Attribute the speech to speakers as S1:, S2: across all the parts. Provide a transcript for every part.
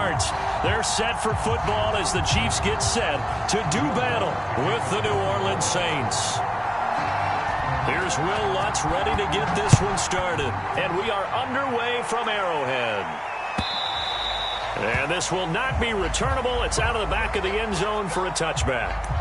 S1: yards. They're set for football as the Chiefs get set to do battle with the New Orleans Saints. Here's Will Lutz ready to get this one started. And we are underway from Arrowhead. And this will not be returnable. It's out of the back of the end zone for a touchback.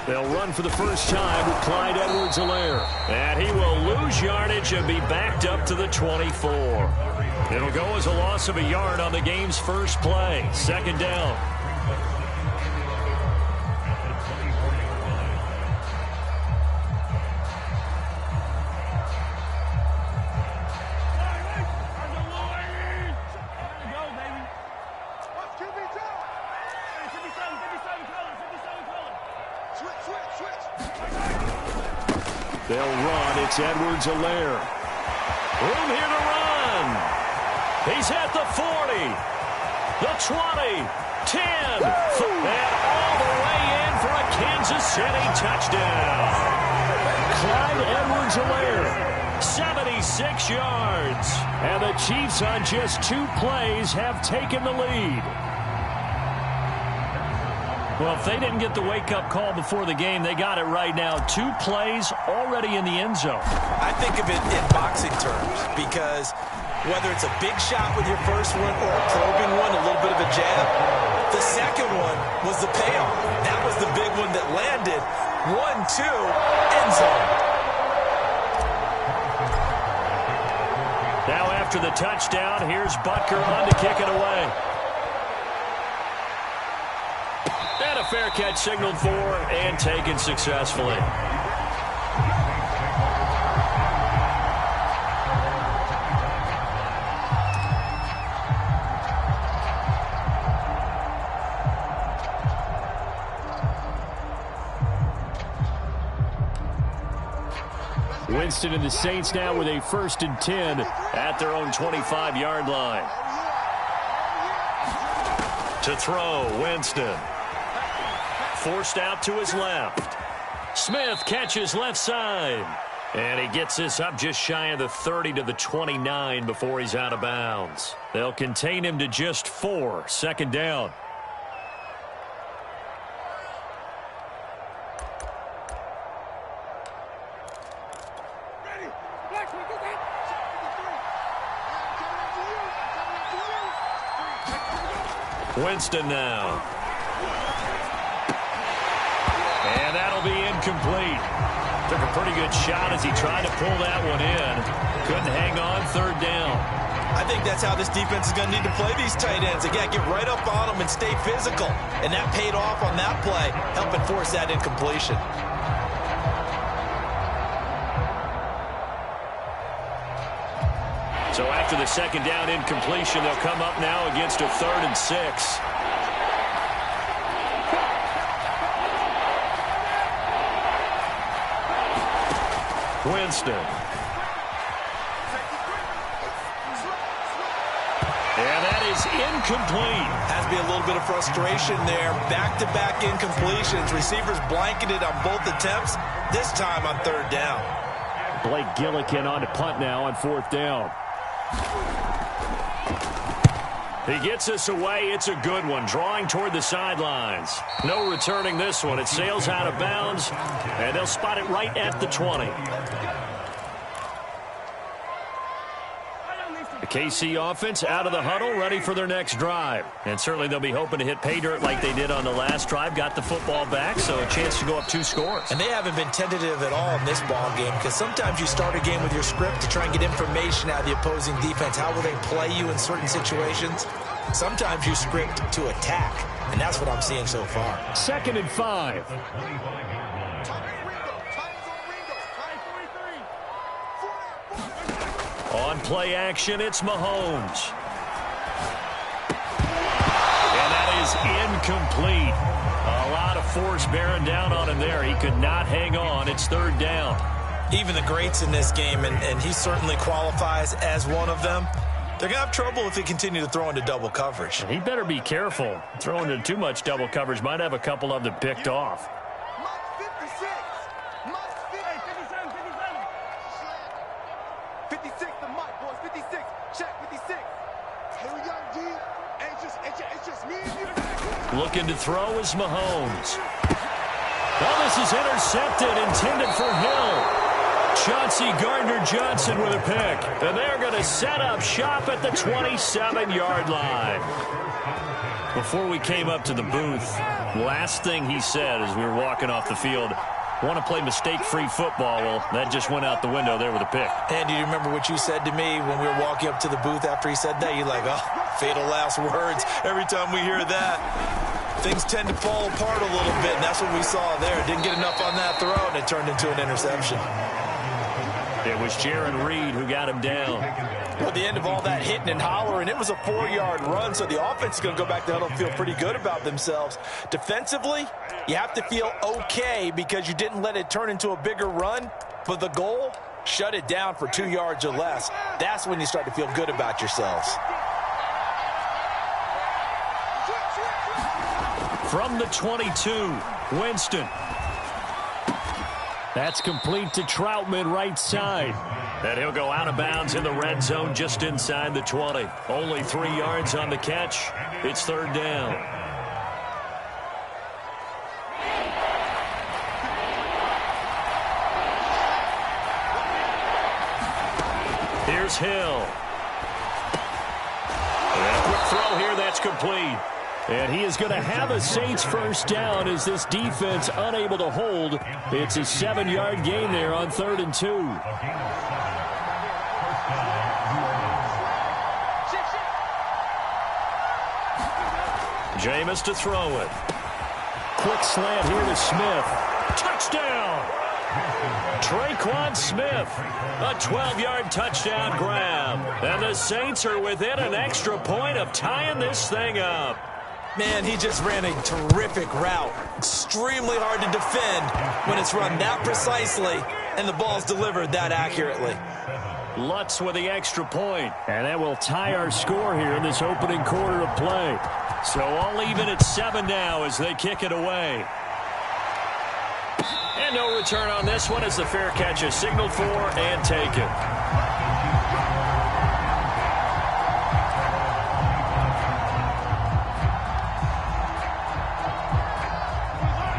S1: They'll run for the first time with Clyde Edwards-Helaire. And he will lose yardage and be backed up to the 24. It'll go as a loss of a yard on the game's first play. Second down. They'll run. It's Edwards-Helaire. Room here to run. He's at the 40, the 20, 10, and all the way in for a Kansas City touchdown. Clyde Edwards-Helaire, 76 yards. And the Chiefs on just 2 plays have taken the lead. Well, if they didn't get the wake-up call before the game, they got it right now. 2 plays already in the end zone.
S2: I think of it in boxing terms because whether it's a big shot with your first one or a probing one, a little bit of a jab, the second one was the payoff. That was the big one that landed. 1-2, end zone.
S1: Now after the touchdown, here's Butker on to kick it away. And a fair catch signaled for and taken successfully. Winston and the Saints now with a 1st and 10 at their own 25-yard line. To throw, Winston. Forced out to his left. Smith catches left side. And he gets this up just shy of the 30 to the 29 before he's out of bounds. They'll contain him to just 4. Second down. Winston now. And that'll be incomplete. Took a pretty good shot as he tried to pull that one in. Couldn't hang on, third down.
S2: I think that's how this defense is going to need to play these tight ends. Again, get right up on them and stay physical. And that paid off on that play, helping force that incompletion.
S1: So after the second down incompletion, they'll come up now against a 3rd and 6. Winston. And that is incomplete.
S2: Has to be a little bit of frustration there. Back-to-back incompletions. Receivers blanketed on both attempts, this time on 3rd down.
S1: Blake Gillikin on to punt now on 4th down. He gets us away. It's a good one. Drawing toward the sidelines. No returning this one. It sails out of bounds, and they'll spot it right at the 20. The KC offense out of the huddle, ready for their next drive. And certainly they'll be hoping to hit pay dirt like they did on the last drive. Got the football back, so a chance to go up 2 scores.
S2: And they haven't been tentative at all in this ball game, because sometimes you start a game with your script to try and get information out of the opposing defense. How will they play you in certain situations? Sometimes you script to attack, and that's what I'm seeing so far.
S1: 2nd and 5. On play action, it's Mahomes. And that is incomplete. A lot of force bearing down on him there. He could not hang on. It's 3rd down.
S2: Even the greats in this game, and he certainly qualifies as one of them, they're going to have trouble if they continue to throw into double coverage.
S1: He better be careful. Throwing into too much double coverage might have a couple of them picked off.
S3: 56, the mic, boys. 56. Check 56. Here we go, G. It's just me and you.
S1: Looking to throw is Mahomes. Well, this is intercepted, intended for Hill. Chauncey Gardner-Johnson with a pick. And they're going to set up shop at the 27-yard line. Before we came up to the booth, last thing he said as we were walking off the field, want to play mistake-free football. Well, that just went out the window there with a pick.
S2: And do you remember what you said to me when we were walking up to the booth after he said that? You're like, oh, fatal last words. Every time we hear that, things tend to fall apart a little bit, and that's what we saw there. Didn't get enough on that throw, and it turned into an interception.
S1: It was Jaron Reed who got him down.
S2: At the end of all that hitting and hollering, it was a 4-yard run, so the offense is going to go back to huddle and feel pretty good about themselves. Defensively, you have to feel okay because you didn't let it turn into a bigger run, but the goal, shut it down for 2 yards or less. That's when you start to feel good about yourselves.
S1: From the 22, Winston. That's complete to Troutman, right side. And he'll go out of bounds in the red zone just inside the 20. Only 3 yards on the catch. It's 3rd down. Here's Hill. And a quick throw here, that's complete. And he is going to have a Saints first down as this defense unable to hold. It's a 7-yard gain there on 3rd and 2. Jameis to throw it. Quick slant here to Smith. Touchdown! Traquan Smith, a 12-yard touchdown grab. And the Saints are within an extra point of tying this thing up.
S2: Man, he just ran a terrific route. Extremely hard to defend when it's run that precisely and the ball's delivered that accurately.
S1: Lutz with the extra point. And that will tie our score here in this opening quarter of play. So all even at 7 now as they kick it away. And no return on this one as the fair catch is signaled for and taken.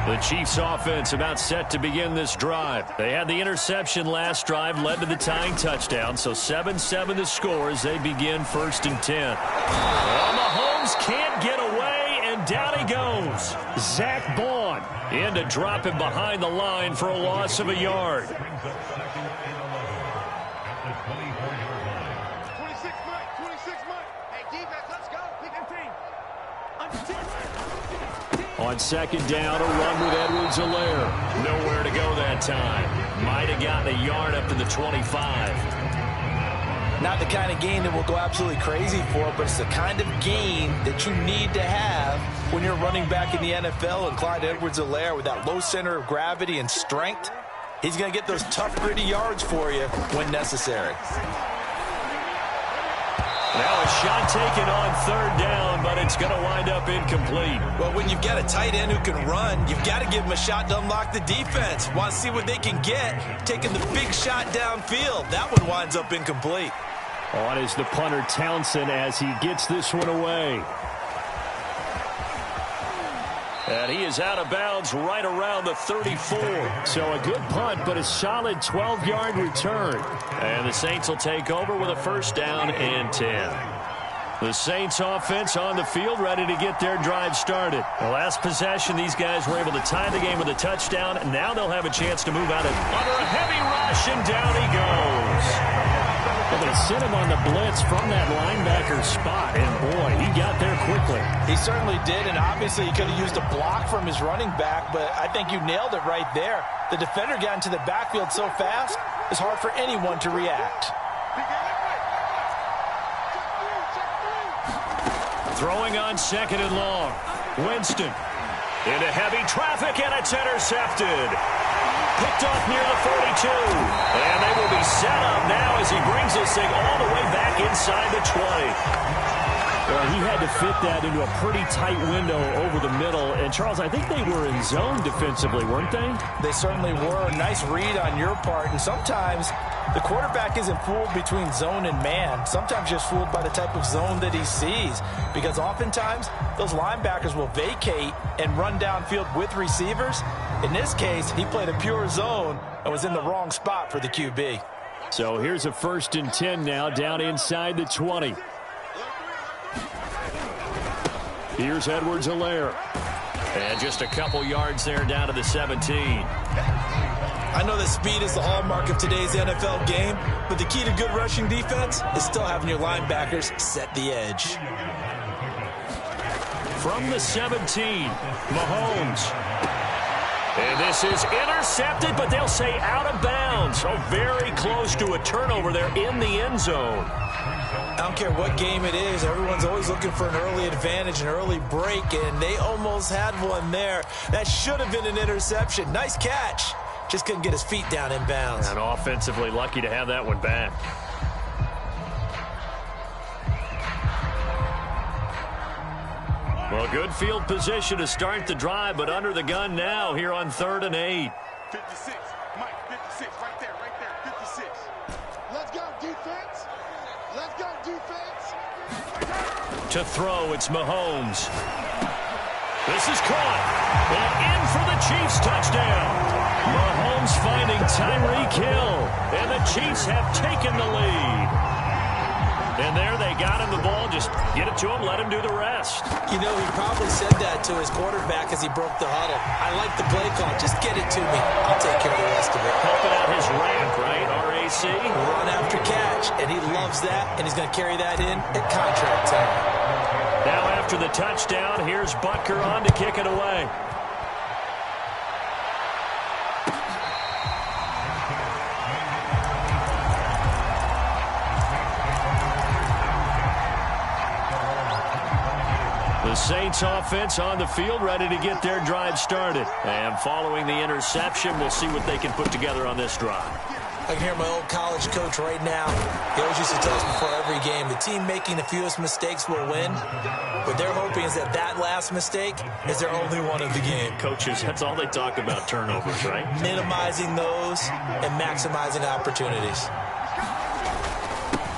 S1: The Chiefs offense about set to begin this drive. They had the interception last drive, led to the tying touchdown. So 7-7 the score as they begin 1st and 10. Well, Mahomes can't get away. and down he goes. Zach Bond in to drop him behind the line for a loss of a yard.
S3: 26 Mike, 26 Mike. Hey, defense, let's go. Pick a team.
S1: On second down, a run with Edwards-Helaire. Nowhere to go that time. Might have gotten a yard up to the 25.
S2: Not the kind of gain that will go absolutely crazy for, but it's the kind of gain that you need to have when you're running back in the NFL. And Clyde Edwards-Helaire, with that low center of gravity and strength, he's going to get those tough, gritty yards for you when necessary.
S1: Now a shot taken on third down, but it's going to wind up incomplete.
S2: Well, when you've got a tight end who can run, you've got to give him a shot to unlock the defense. Want to see what they can get, taking the big shot downfield. That one winds up incomplete.
S1: On is the punter Townsend as he gets this one away. And he is out of bounds right around the 34. So a good punt, but a solid 12-yard return. And the Saints will take over with a first down and 10. The Saints offense on the field, ready to get their drive started. The last possession, these guys were able to tie the game with a touchdown. And now they'll have a chance to move out of under a heavy rush, and down he goes. Well, they sent him on the blitz from that linebacker spot, and boy, he got there quickly.
S2: He certainly did, and obviously he could have used a block from his running back, but I think you nailed it right there. The defender got into the backfield so fast, it's hard for anyone to react.
S1: Throwing on second and long. Winston into heavy traffic, and it's intercepted. Picked off near the 42. And they will be set up now as he brings this thing all the way back inside the 20. Well, he had to fit that into a pretty tight window over the middle. And, Charles, I think they were in zone defensively, weren't they?
S2: They certainly were. Nice read on your part. And sometimes the quarterback isn't fooled between zone and man. Sometimes just fooled by the type of zone that he sees. Because oftentimes those linebackers will vacate and run downfield with receivers. In this case, he played a pure zone and was in the wrong spot for the QB.
S1: So here's a 1st and 10 now, down inside the 20. Here's Edwards-Helaire. And just a couple yards there down to the 17.
S2: I know that speed is the hallmark of today's NFL game, but the key to good rushing defense is still having your linebackers set the edge.
S1: From the 17, Mahomes. And this is intercepted, but they'll say out of bounds. So very close to a turnover there in the end zone.
S2: I don't care what game it is. Everyone's always looking for an early advantage, an early break, and they almost had one there. That should have been an interception. Nice catch. Just couldn't get his feet down in bounds.
S1: And offensively lucky to have that one back. Well, good field position to start the drive, but under the gun now here on 3rd and 8.
S3: 56, Mike, 56, right there, 56. Let's go, defense. Let's go, defense.
S1: To throw, it's Mahomes. This is caught. And in for the Chiefs touchdown. Mahomes finding Tyreek Hill. And the Chiefs have taken the lead. And there they got him the ball. Just get it to him, let him do the rest.
S2: You know, he probably said that to his quarterback as he broke the huddle. I like the play call. Just get it to me. I'll take care of the rest of it.
S1: Helping out his ramp, right? RAC.
S2: Run after catch, and he loves that, and he's going to carry that in at contract time.
S1: Now after the touchdown, here's Butker on to kick it away. The Saints offense on the field, ready to get their drive started. And following the interception, we'll see what they can put together on this drive.
S2: I can hear my old college coach right now. He always used to tell us before every game, the team making the fewest mistakes will win. What they're hoping is that that last mistake is their only one of the game.
S1: Coaches, that's all they talk about, turnovers, right?
S2: Minimizing those and maximizing opportunities.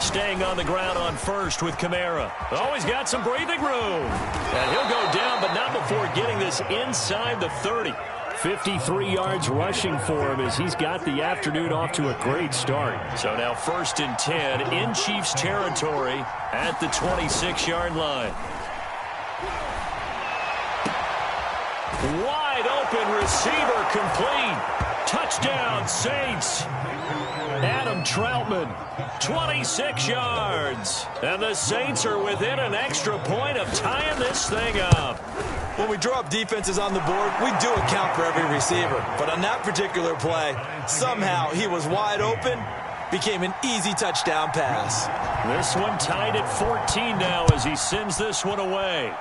S1: Staying on the ground on first with Kamara. Always got some breathing room. And he'll go down, but not before getting this inside the 30. 53 yards rushing for him as he's got the afternoon off to a great start. So now 1st and 10 in Chiefs territory at the 26-yard line. Wide open receiver complete. Touchdown, Saints. Adam Troutman, 26 yards. And the Saints are within an extra point of tying this thing up.
S2: When we draw up defenses on the board, we do account for every receiver. But on that particular play, somehow he was wide open, became an easy touchdown pass.
S1: This one tied at 14 now as he sends this one away.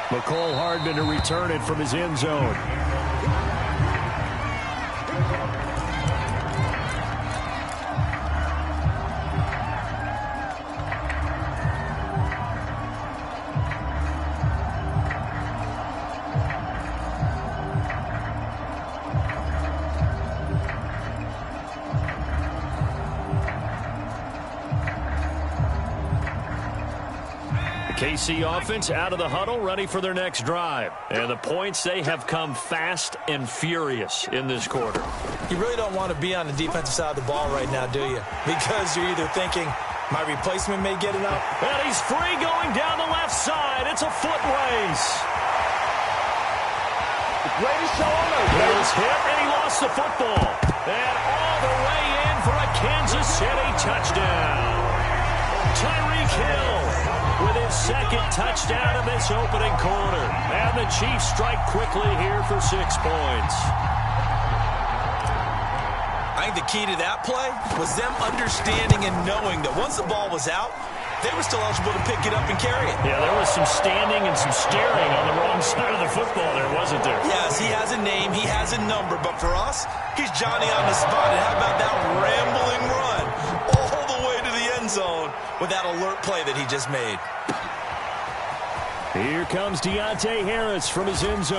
S1: McCole Hardman to return it from his end zone. KC offense out of the huddle, ready for their next drive. And the points, they have come fast and furious in this quarter.
S2: You really don't want to be on the defensive side of the ball right now, do you? Because you're either thinking, my replacement may get it up.
S1: And he's free going down the left side. It's a foot race.
S3: Greatest show on earth.
S1: He was hit, and he lost the football. And all the way in for a Kansas City touchdown. Tyreek Hill with his second touchdown in this opening quarter. And the Chiefs strike quickly here for 6 points.
S2: I think the key to that play was them understanding and knowing that once the ball was out, they were still eligible to pick it up and carry it.
S1: Yeah, there was some standing and some staring on the wrong side of the football there, wasn't there?
S2: Yes, he has a name, he has a number, but for us, he's Johnny on the spot. And how about that rambling run all the way to the end zone with that alert play that he just made?
S1: Here comes Deontay Harris from his end zone.